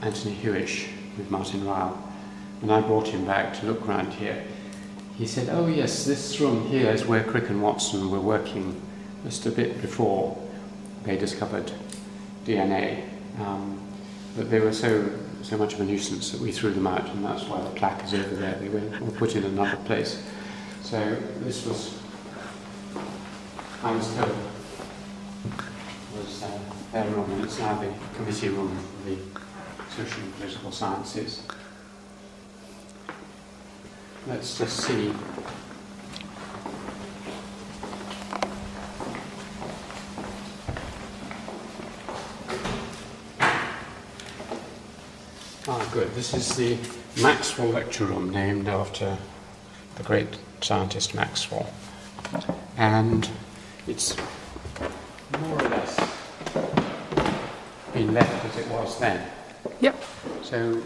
Anthony Hewish with Martin Ryle. When I brought him back to look around here, he said, "Oh yes, this room here is where Crick and Watson were working just a bit before they discovered DNA. But they were so much of a nuisance that we threw them out, and that's why the plaque is over there. They were put in another place." So this was, I was told, was their room, and it's now the committee room for the social and political sciences. Let's just see. Good. This is the Maxwell lecture room, named after the great scientist Maxwell. And it's more or less been left as it was then. Yep. So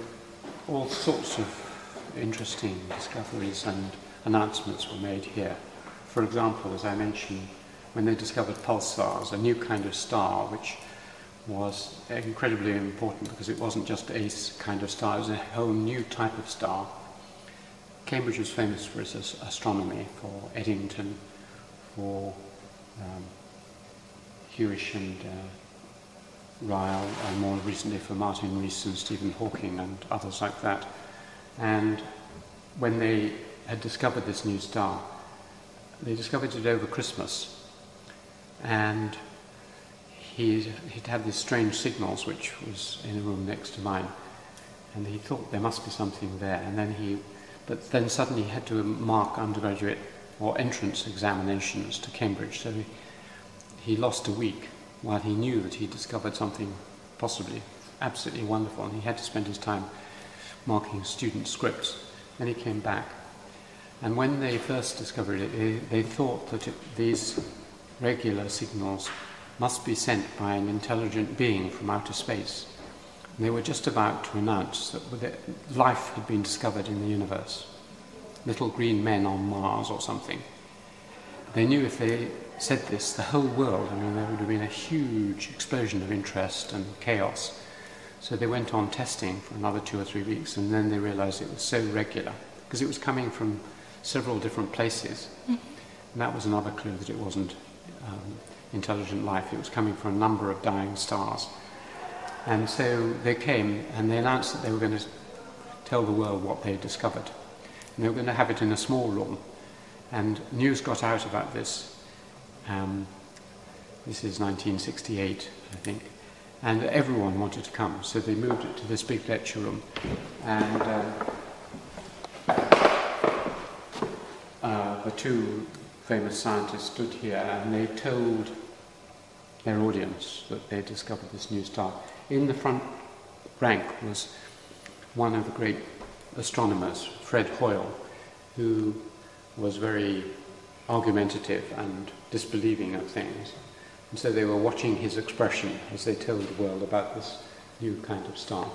all sorts of interesting discoveries and announcements were made here. For example, as I mentioned, when they discovered pulsars, a new kind of star which was incredibly important because it wasn't just a kind of star, it was a whole new type of star. Cambridge was famous for its astronomy, for Eddington, for Hewish and Ryle, and more recently for Martin Rees and Stephen Hawking and others like that. And when they had discovered this new star, they discovered it over Christmas, and he'd had these strange signals, which was in a room next to mine, and he thought there must be something there. And but then suddenly he had to mark undergraduate or entrance examinations to Cambridge, so he lost a week while he knew that he discovered something possibly absolutely wonderful, and he had to spend his time marking student scripts. Then he came back, and when they first discovered it, they thought that these regular signals must be sent by an intelligent being from outer space. And they were just about to announce that life had been discovered in the universe. Little green men on Mars or something. They knew if they said this, the whole world, there would have been a huge explosion of interest and chaos. So they went on testing for another 2 or 3 weeks, and then they realized it was so regular, because it was coming from several different places. Mm-hmm. And that was another clue that it wasn't intelligent life. It was coming from a number of dying stars. And so they came and they announced that they were going to tell the world what they had discovered. And they were going to have it in a small room. And news got out about this. This is 1968, I think. And everyone wanted to come. So they moved it to this big lecture room. And the two famous scientists stood here, and they told their audience that they discovered this new star. In the front rank was one of the great astronomers, Fred Hoyle, who was very argumentative and disbelieving of things. And so they were watching his expression as they told the world about this new kind of star.